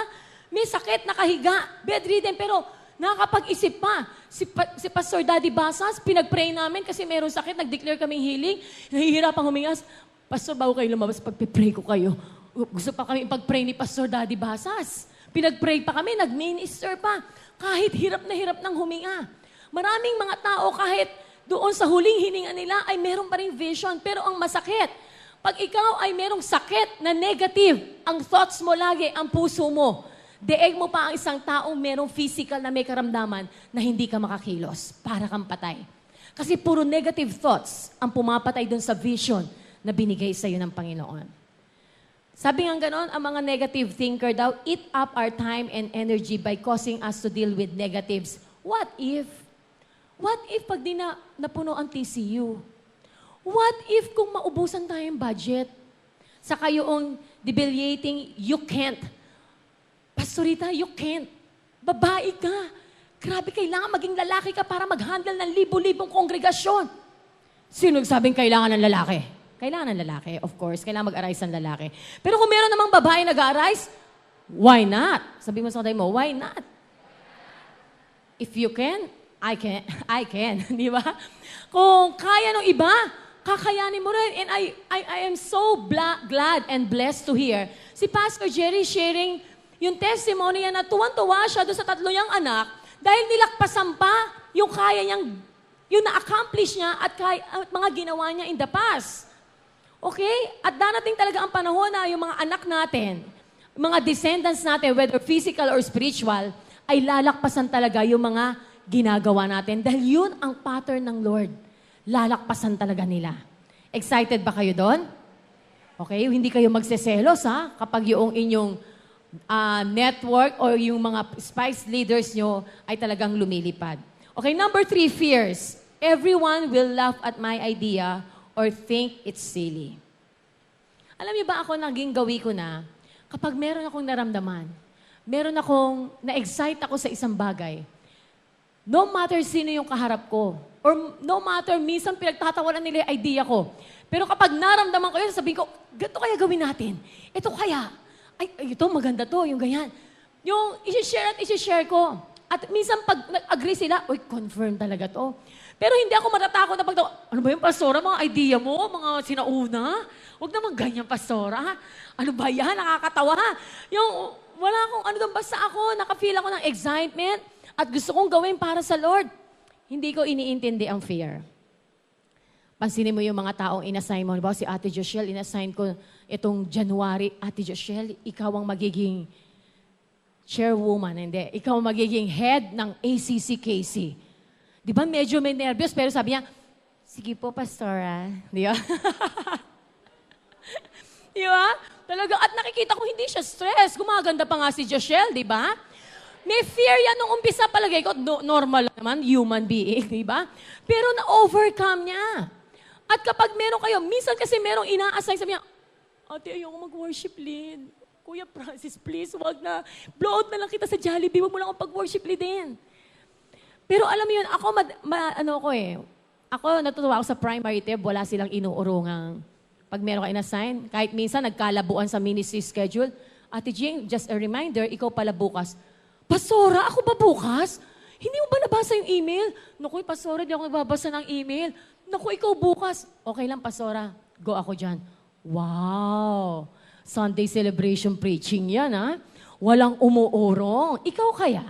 May sakit, nakahiga, bedridden, pero nakakapag-isip pa. Si Pastor Daddy Basas, pinag-pray namin kasi merong sakit, nag-declare kaming healing, nahihirapang humingas. Pastor, bago kayo lumabas, pag-pray ko kayo. Gusto pa kami ipag-pray ni Pastor Daddy Basas. Pinag-pray pa kami, nag-minister pa. Kahit hirap na hirap ng huminga. Maraming mga tao kahit doon sa huling hininga nila ay meron pa rin vision. Pero ang masakit, pag ikaw ay merong sakit na negative, ang thoughts mo lagi, ang puso mo, deeg mo pa ang isang taong merong physical na may karamdaman na hindi ka makakilos. Para kang patay. Kasi puro negative thoughts ang pumapatay doon sa vision na binigay sa iyo ng Panginoon. Sabi nga ganon, ang mga negative thinker daw, eat up our time and energy by causing us to deal with negatives. What if? What if pag di na napuno ang TCU? What if kung maubusan tayong budget? Saka yung debilitating, you can't. Pastorita, you can't. Babae ka. Grabe, kailangan maging lalaki ka para mag-handle ng libo-libong kongregasyon. Sino nagsabing kailangan ng lalaki? Kailangan ng lalaki, of course. Kailangan mag-arise ng lalaki. Pero kung meron namang babae nag-arise, why not? Sabi mo sa katay mo, why not? If you can, I can. I can. Di ba? Kung kaya ng iba, kakayanin mo rin. And I am so glad and blessed to hear si Pastor Jerry sharing yung testimony niya na tuwan-tuwa siya doon sa 3 niyang anak dahil nilakpasan pa yung kaya niyang, yung na-accomplish niya at mga ginawa niya in the past. Okay? At darating talaga ang panahon na yung mga anak natin, mga descendants natin, whether physical or spiritual, ay lalakpasan talaga yung mga ginagawa natin. Dahil yun ang pattern ng Lord. Lalakpasan talaga nila. Excited ba kayo doon? Okay? Hindi kayo magseselos ha? Kapag yung inyong network o yung mga spice leaders nyo ay talagang lumilipad. Okay, number 3, fears. Everyone will laugh at my idea or think it's silly. Alam niyo ba ako, naging gawi ko na, kapag meron akong naramdaman, meron akong, na-excite ako sa isang bagay, no matter sino yung kaharap ko, or no matter, minsan pinagtatawanan nila yung idea ko, pero kapag naramdaman ko yun, sabihin ko, ganito kaya gawin natin? Ito kaya? Ay, ito, maganda to, yung ganyan. Yung isi-share ko. At minsan pag nag-agree sila, uy, confirm talaga to. Pero hindi ako matatakot na ano ba yung pastora, mga idea mo, mga sinauna? Huwag naman ganyan, pastora. Ano ba yan? Nakakatawa. Yung, wala akong ano doon, basta ako, nakafeel ako ng excitement at gusto kong gawin para sa Lord. Hindi ko iniintindi ang fear. Pansinin mo yung mga taong inassign mo. Diba, si Ate Joshelle, inassign ko itong January. Ate Joshelle, ikaw ang magiging chairwoman. Hindi. Ikaw ang magiging head ng ACCKC. Di ba, medyo may nervyos, pero sabi niya, sige po, pastora. Di ba? Di ba? Talaga, at nakikita ko hindi siya stress. Gumaganda pa nga si Joshelle, di ba? May fear yan nung umpisa palagay ko. Normal naman, human being, di ba? Pero na-overcome niya. At kapag meron kayo, minsan kasi merong ina-assign, sabi niya, Ate, ayoko mag-worship lead. Kuya Francis, please, wag na. Blow out na lang kita sa Jollibee, wag mo lang akong pag-worship leadin. Pero alam mo yun, ako, ako natutuwa ako sa primary tip, wala silang inuurungang. Pag meron ka in-assign, kahit minsan nagkalabuan sa ministry schedule, Ate Jing, just a reminder, ikaw pala bukas. Pastora, ako ba bukas? Hindi mo ba nabasa yung email? Naku, Pastora, di ako nagbabasa ng email. Naku, ikaw bukas. Okay lang, Pastora. Go ako dyan. Wow! Sunday celebration preaching yan, ha? Walang umuurong. Ikaw kaya?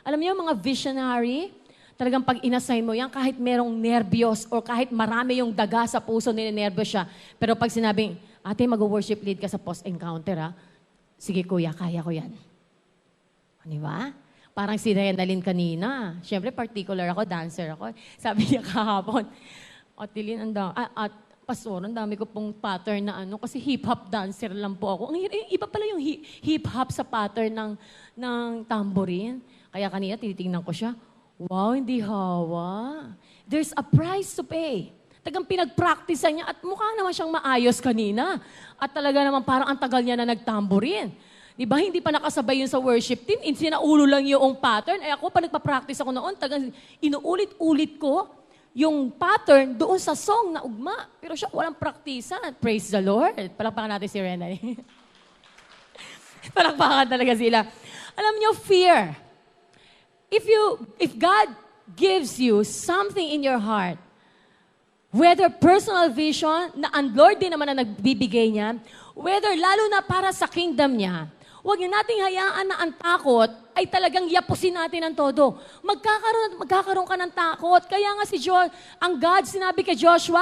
Alam niyo, mga visionary, talagang pag inassign mo yan, kahit merong nervyos or kahit marami yung daga sa puso, ninenervyos siya. Pero pag sinabing, ate, mag-worship lead ka sa post-encounter, ha? Sige, kuya, kaya ko yan. Di ba? Parang si Renalyn kanina. Siyempre, particular ako, dancer ako. Sabi niya kahapon, Otilin, Pastor, ang dami ko pong pattern na kasi hip-hop dancer lang po ako. Iba pala yung hip-hop sa pattern ng tambourine. Kaya kanina, tinitingnan ko siya, wow, hindi hawa. There's a price to pay. Tagang pinag-practice niya at mukha naman siyang maayos kanina. At talaga naman parang ang tagal niya na nagtambourine. Di ba? Hindi pa nakasabay yun sa worship team. Sinaulo lang yung pattern. Ako, pa nagpa-practice ako noon, tagang inuulit-ulit ko yung pattern doon sa song na ugma. Pero siya, walang praktisan. Praise the Lord. Palakpakan natin si Rena. Palakpakan talaga sila. Alam niyo, fear. If God gives you something in your heart, whether personal vision, na ang Lord din naman na nagbibigay niya, whether lalo na para sa kingdom niya, huwag niyo nating hayaan na ang takot ay talagang yapusin natin ang todo. Magkakaroon ka ng takot. Kaya nga ang God sinabi kay Joshua,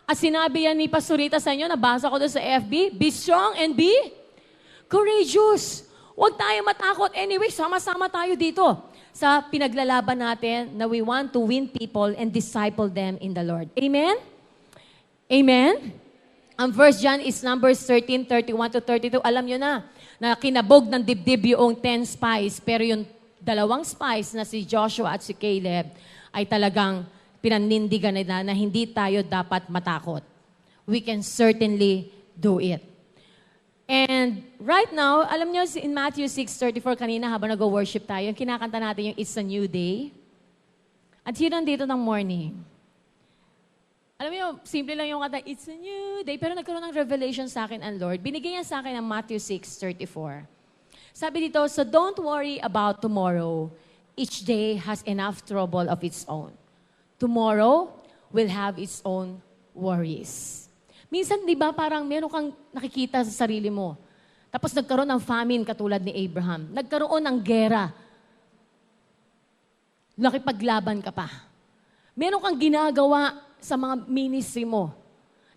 at sinabi yan ni Pastorita sa inyo, nabasa ko doon sa FB, be strong and be courageous. Huwag tayo matakot. Anyway, sama-sama tayo dito sa pinaglalaban natin na we want to win people and disciple them in the Lord. Amen? Amen? Ang verse dyan is Numbers 13:31-32. Alam nyo na kinabog ng dibdib yung 10 spies, pero yung 2 spies na si Joshua at si Caleb ay talagang pinanindigan nila na hindi tayo dapat matakot. We can certainly do it. And right now, alam nyo, in Matthew 6:34 kanina habang nag-worship tayo, kinakanta natin yung It's a New Day. At yun nandito ng morning. Alam mo, simple lang yung kata, It's a New Day. Pero nagkaroon ng revelation sa akin ang Lord. Binigay niya sa akin ang Matthew 6:34. Sabi dito, so don't worry about tomorrow. Each day has enough trouble of its own. Tomorrow will have its own worries. Minsan, di ba, parang meron kang nakikita sa sarili mo. Tapos nagkaroon ng famine katulad ni Abraham. Nagkaroon ng gera. Nakipaglaban ka pa. Meron kang ginagawa sa mga ministry mo.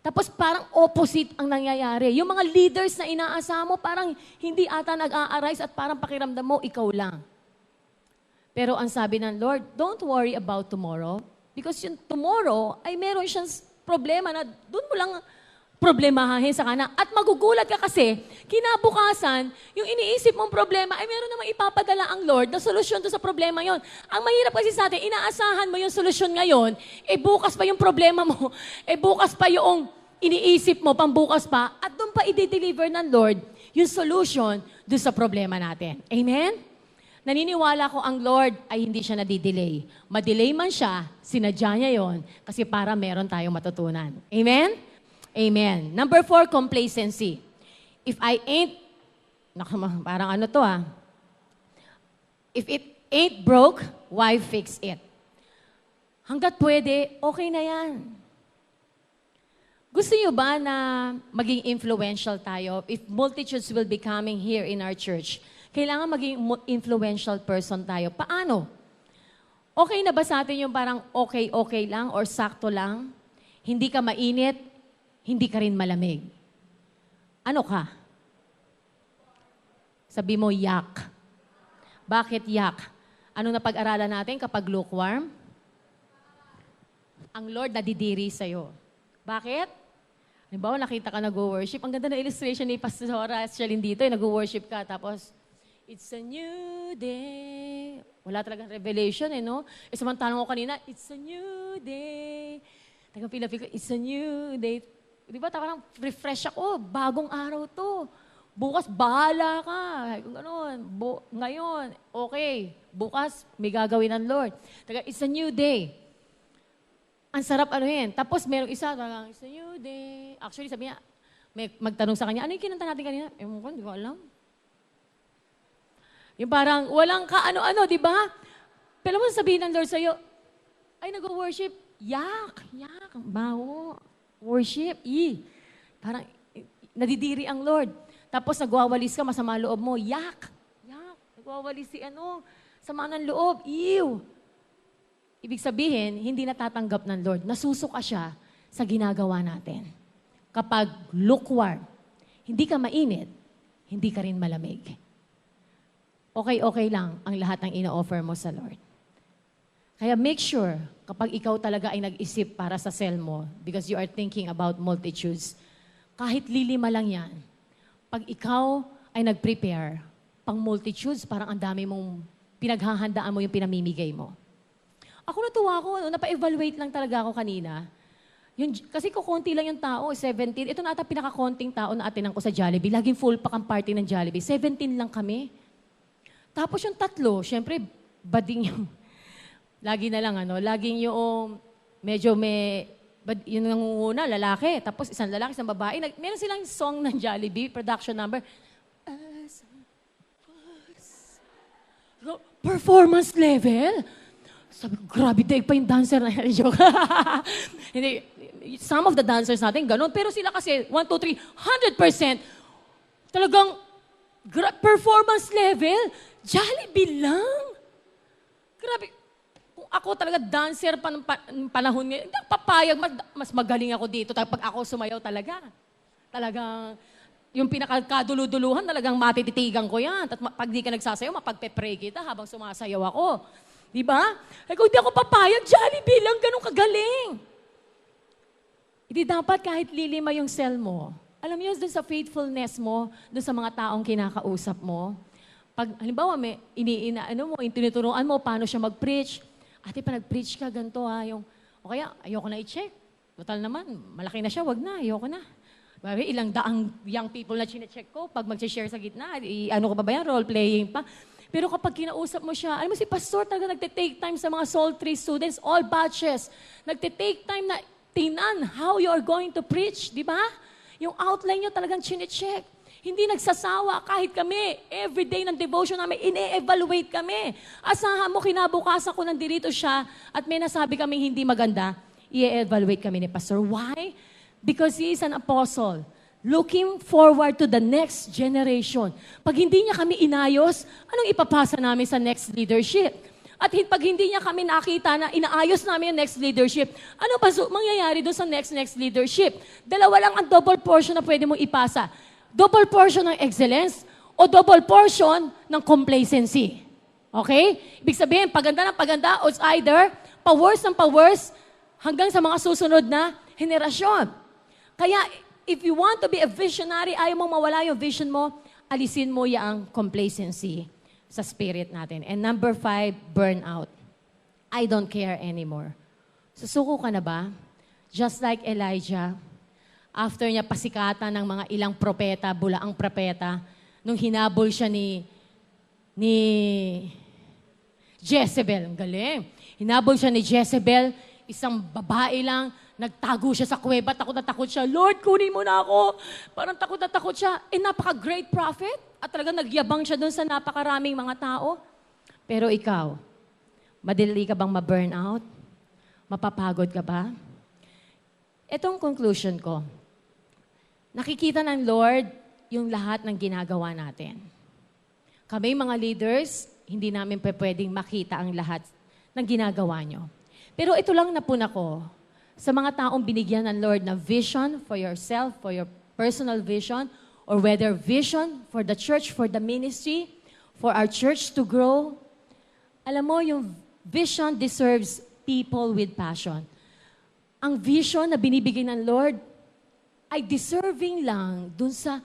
Tapos parang opposite ang nangyayari. Yung mga leaders na inaasa mo, parang hindi ata nag-a-arise at parang pakiramdam mo, ikaw lang. Pero ang sabi ng Lord, don't worry about tomorrow. Because yung tomorrow ay meron siyang problema na doon mo lang problemahin sa kana. At magugulat ka kasi, kinabukasan, yung iniisip mong problema, ay meron namang ipapadala ang Lord na solusyon doon sa problema yon. Ang mahirap kasi sa atin, inaasahan mo yung solusyon ngayon, bukas pa yung problema mo, bukas pa yung iniisip mo, pambukas pa, at doon pa i-deliver ng Lord yung solution doon sa problema natin. Amen? Naniniwala ko ang Lord ay hindi siya nadidelay. Madelay man siya, sinadya niya yon kasi para meron tayong matutunan. Amen? Amen. Number 4, complacency. If I ain't, parang if it ain't broke, why fix it? Hanggat pwede, okay na yan. Gusto niyo ba na maging influential tayo? If multitudes will be coming here in our church, kailangan maging influential person tayo. Paano? Okay na ba sa atin yung parang okay lang or sakto lang? Hindi ka mainit, hindi ka rin malamig. Ano ka? Sabi mo, yak. Bakit yak? Anong napag-aralan natin kapag lukewarm? Ang Lord nadidiri sa'yo. Bakit? Halimbawa, nakita ka nag-worship. Ang ganda na illustration ni Pastora Shalyn dito. Nag-worship ka, tapos, it's a new day. Wala talagang revelation, no? Samantalang ko kanina, it's a new day. Tagang pinapil ko, it's a new day. Di ba, parang refresh ako, bagong araw to. Bukas, bahala ka. Kung ganun, ngayon, okay. Bukas, may gagawin ng Lord. It's a new day. Ang sarap ano yun. Tapos merong isa, parang, it's a new day. Actually, sabi niya, may magtanong sa kanya, ano yung kinanta natin kanina? Ewan ko, hindi ko alam. Yung parang, walang ka-ano-ano, di ba? Pero mo sabihin ng Lord sa'yo, ay, nag-worship. Yak, baho. Worship, Parang, nadidiri ang Lord. Tapos nagwawalis ka, masama loob mo. Yak. Nagwawalis si sama ng loob. Ew. Ibig sabihin, hindi natatanggap ng Lord. Nasusuka siya sa ginagawa natin. Kapag lukewarm, hindi ka mainit, hindi ka rin malamig. Okay lang ang lahat ng ino-offer mo sa Lord. Kaya make sure, kapag ikaw talaga ay nag-isip para sa cell mo, because you are thinking about multitudes, kahit lilima lang yan, pag ikaw ay nag-prepare, pang multitudes, parang ang dami mong pinaghahandaan mo yung pinamimigay mo. Ako natuwa ko, napa-evaluate lang talaga ako kanina. Kasi kukunti lang yung tao, 17. Ito na ata pinaka-konting tao na atinan ko sa Jollibee. Laging full pack ang party ng Jollibee. 17 lang kami. Tapos yung tatlo, syempre, bading yung... Lagi na lang, laging yung medyo yun ang una, lalaki. Tapos isang lalaki, isang babae. Meron silang song ng Jollibee, production number. Performance level? Sabi ko, grabe, daig pa yung dancer na joke. Hindi, some of the dancers natin, ganun. Pero sila kasi, 1, 2, 3, 100%. Talagang, performance level, Jollibee lang. Grabe. Kung ako talaga dancer pa ng panahon ngayon, hindi ako papayag, mas magaling ako dito. Pag ako sumayaw talaga. Talagang, yung pinakaduluduluhan, talagang matititigan ko yan. At pag di ka nagsasayaw, mapagpe-pray kita habang sumasayaw ako. Di ba? Kung hindi ako papayag, Jollibee lang, ganun kagaling. Hindi dapat kahit lilima yung cell mo. Alam mo yun, dun sa faithfulness mo, dun sa mga taong kinakausap mo. Pag, halimbawa, tinuturuan mo paano siya mag-preach. Ate, pa nag-preach ka, ganito o kaya, ayoko na i-check. Total naman, malaki na siya, wag na, ayoko na. Babi, ilang daang young people na chine-check ko, pag mag-share sa gitna, ano ko pa ba yan, role-playing pa. Pero kapag kinausap mo siya, alam mo si Pastor talaga nagte-take time sa mga Soul 3 students, all batches. Nagte-take time na tingnan how you are going to preach, di ba? Yung outline nyo talagang chine-check. Hindi nagsasawa kahit kami. Everyday ng devotion namin, ine-evaluate kami. Asahan mo, kinabukasan ko nandito siya at may nasabi kami hindi maganda, i-evaluate kami ni Pastor. Why? Because he is an apostle. Looking forward to the next generation. Pag hindi niya kami inayos, anong ipapasa namin sa next leadership? At pag hindi niya kami nakita na inaayos namin yung next leadership, ano pa mangyayari doon sa next leadership? Dalawa lang ang double portion na pwede mong ipasa. Double portion ng excellence o double portion ng complacency. Okay? Ibig sabihin, paganda ng paganda, o it's either pa-worse ng pa-worse hanggang sa mga susunod na henerasyon. Kaya, if you want to be a visionary, ayaw mong mawala yung vision mo, alisin mo yung complacency sa spirit natin. And number 5, burnout. I don't care anymore. Susuko ka na ba? Just like Elijah, after niya pasikatan ng mga ilang propeta, bulaang propeta, nung hinabol siya ni Jezebel. Ang galing. Hinabol siya ni Jezebel, isang babae lang, nagtago siya sa kuweba, takot na takot siya. Lord, kunin mo na ako. Parang takot na takot siya. Napaka-great prophet. At talagang nagyabang siya doon sa napakaraming mga tao. Pero ikaw, madali ka bang ma-burnout? Mapapagod ka ba? Itong conclusion ko. Nakikita ng Lord yung lahat ng ginagawa natin. Kami mga leaders, hindi namin pwedeng makita ang lahat ng ginagawa nyo. Pero ito lang napuna ko sa mga taong binigyan ng Lord na vision for yourself, for your personal vision, or whether vision for the church, for the ministry, for our church to grow. Alam mo, yung vision deserves people with passion. Ang vision na binibigay ng Lord ay deserving lang dun sa,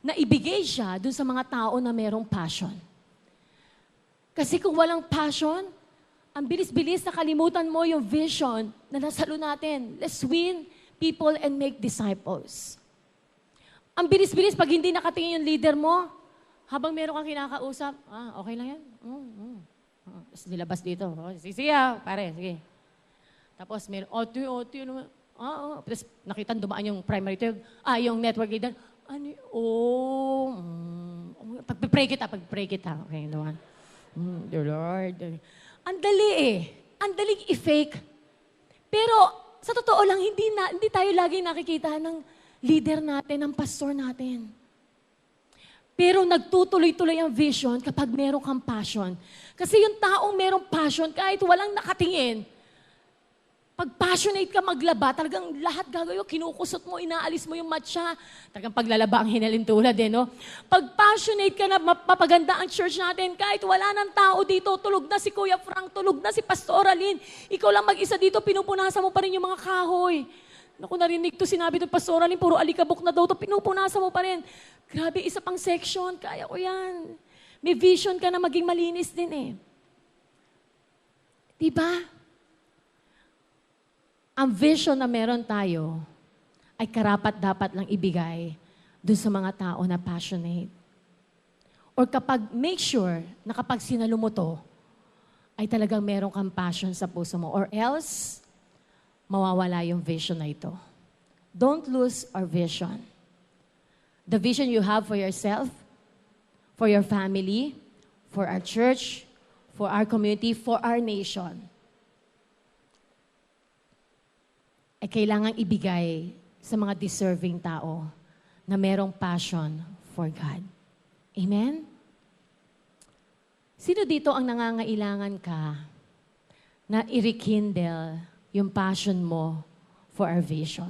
naibigay siya dun sa mga tao na merong passion. Kasi kung walang passion, ang bilis-bilis na kalimutan mo yung vision na nasalo natin. Let's win people and make disciples. Ang bilis-bilis pag hindi nakatingin yung leader mo, habang meron kang kinakausap, okay lang yan. Tapos nilabas dito. Sige, pare, sige. Tapos meron, OT, ano, Tapos nakita dumaan yung primary to, yung network leader. Pag-pray kita. Okay, the one. Dear Lord. Ang dali eh. Ang daling i-fake. Pero sa totoo lang, hindi tayo lagi nakikita ng leader natin, ng pastor natin. Pero nagtutuloy-tuloy ang vision kapag meron kang passion. Kasi yung taong merong passion, kahit walang nakatingin, pag passionate ka maglaba, talagang lahat gagawin, kinukusot mo, inaalis mo yung matcha. Talagang paglalaba ang hinalintulad no? Pag passionate ka na mapaganda ang church natin, kahit wala ng tao dito, tulog na si Kuya Frank, tulog na si Pastor Alin, ikaw lang mag-isa dito, pinupunasan mo pa rin yung mga kahoy. Naku, narinig to, sinabi to Pastor Alin, puro alikabok na daw to, pinupunasan mo pa rin. Grabe, isa pang section, kaya ko yan. May vision ka na maging malinis din eh. Diba? Ang vision na meron tayo ay karapat-dapat lang ibigay dun sa mga tao na passionate. Or kapag make sure na kapag sinalo mo to, ay talagang meron kang passion sa puso mo. Or else, mawawala yung vision na ito. Don't lose our vision. The vision you have for yourself, for your family, for our church, for our community, for our nation, ay kailangang ibigay sa mga deserving tao na merong passion for God. Amen? Sino dito ang nangangailangan ka na i-rekindle yung passion mo for our vision?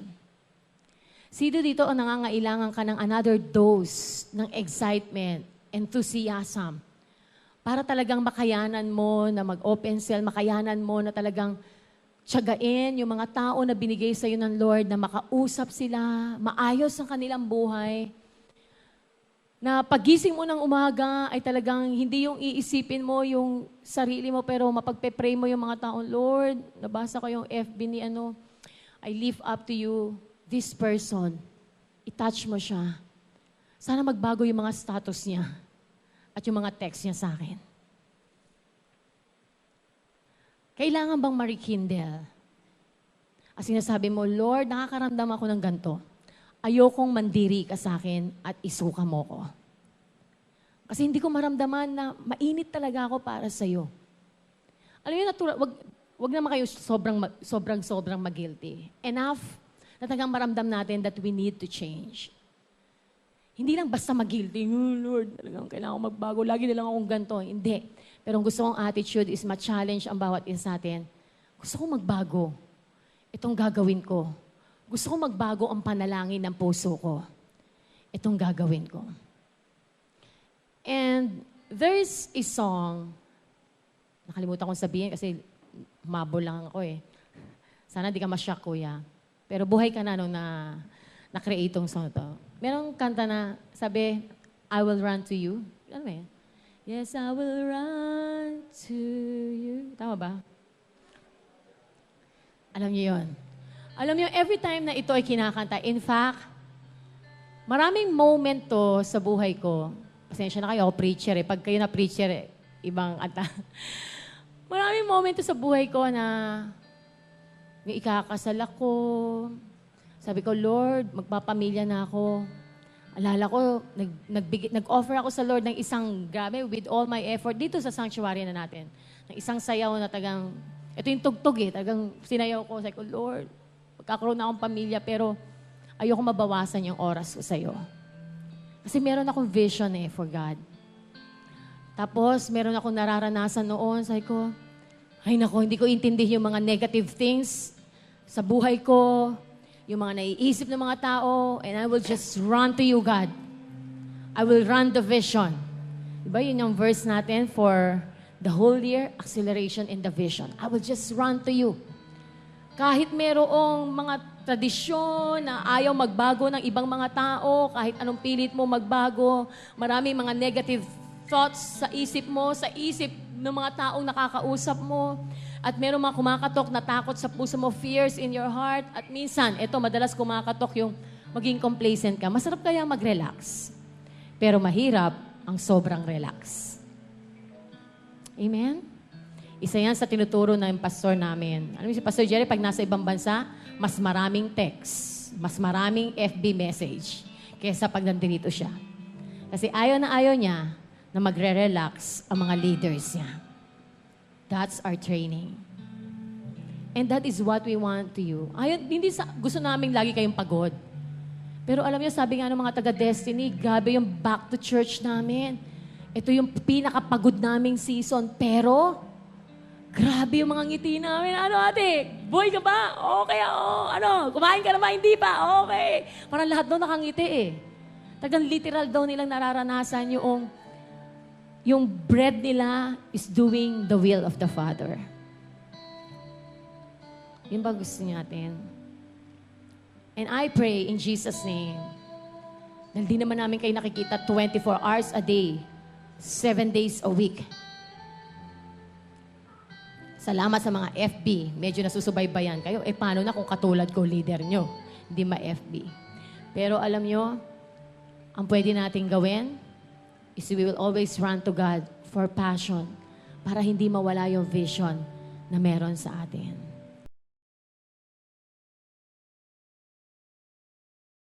Sino dito ang nangangailangan ka ng another dose ng excitement, enthusiasm, para talagang makayanan mo na mag-open cell, makayanan mo na talagang tiyagain yung mga tao na binigay sa iyo ng Lord na makausap sila, maayos ang kanilang buhay. Na pagising mo ng umaga ay talagang hindi yung iisipin mo yung sarili mo pero mapagpe-pray mo yung mga taong, Lord, nabasa ko yung FB ni I lift up to you this person. I-touch mo siya. Sana magbago yung mga status niya at yung mga text niya sa akin. Kailangan bang ma-rekindle? As sinasabi mo, Lord, nakakaramdam ako ng ganito. Ayokong mandiri ka sa akin at isuka mo ko. Kasi hindi ko maramdaman na mainit talaga ako para sa iyo. Alam niyo, wag naman kayo sobrang mag-guilty. Enough na talagang maramdam natin that we need to change. Hindi lang basta mag-guilty, Lord, talagang kailangan ko magbago, lagi na lang akong ganito. Hindi. Pero ang gusto kong attitude is ma-challenge ang bawat isa natin. Gusto kong magbago. Itong gagawin ko. Gusto kong magbago ang panalangin ng puso ko. Itong gagawin ko. And there's a song, nakalimutan kong sabihin kasi mabol lang ako eh. Sana di ka ma-shock, kuya. Pero buhay ka na nung na-create tong song to. Merong kanta na sabi, I will run to you. Ano ba yan? Yes, I will run to you. Tama ba? Alam niyo yun. Alam niyo, every time na ito ay kinakanta, in fact, maraming moment to sa buhay ko. Pasensya na kayo, ako preacher eh. Pag kayo na preacher eh, ibang ata. Maraming moment to sa buhay ko na may ikakasal ako. Sabi ko, Lord, magpapamilya na ako. Alala ko, nag-offer ako sa Lord ng isang, grabe, with all my effort, dito sa sanctuary na natin. Ng isang sayaw na tagang, ito yung tugtog eh, tagang sinayaw ko. Sabi ko, Lord, magkakaroon na akong pamilya, pero ayoko mabawasan yung oras ko sa'yo. Kasi meron akong vision eh, for God. Tapos, meron akong nararanasan noon. Sabi ko, ay nako, hindi ko intindi yung mga negative things sa buhay ko, yung mga naiisip ng mga tao, and I will just run to you, God. I will run the vision. Diba yun yung verse natin for the whole year, acceleration in the vision. I will just run to you. Kahit merong mga tradisyon na ayaw magbago ng ibang mga tao, kahit anong pilit mo magbago, maraming mga negative thoughts sa isip mo, sa isip ng mga taong nakakausap mo. At meron mga kumakatok na takot sa puso mo, fears in your heart. At minsan, ito, madalas kumakatok yung maging complacent ka. Masarap kaya mag-relax. Pero mahirap ang sobrang relax. Amen? Isa yan sa tinuturo ng pastor namin. Alam mo si Pastor Jerry, pag nasa ibang bansa, mas maraming text, mas maraming FB message kaysa pag nandito siya. Kasi ayaw niya na magre-relax ang mga leaders niya. That's our training. And that is what we want to you. Hindi gusto namin lagi kayong pagod. Pero alam niyo, sabi nga ng mga taga-Destiny, gabi yung back to church namin. Ito yung pinakapagod naming season. Pero, grabe yung mga ngiti namin. Ano ate? Boy ka ba? Okay, oo. Ano? Kumain ka na ba? Hindi pa? Okay. Parang lahat daw nakangiti eh. Tagang literal daw nilang nararanasan yung bread nila is doing the will of the Father. Yun ba gusto natin? And I pray in Jesus' name, na hindi naman namin kayo nakikita 24 hours a day, 7 days a week. Salamat sa mga FB. Medyo nasusubaybayan kayo. Paano na kung katulad ko, leader nyo? Hindi ma-FB. Pero alam nyo, ang pwede nating gawin is we will always run to God for passion para hindi mawala yung vision na meron sa atin.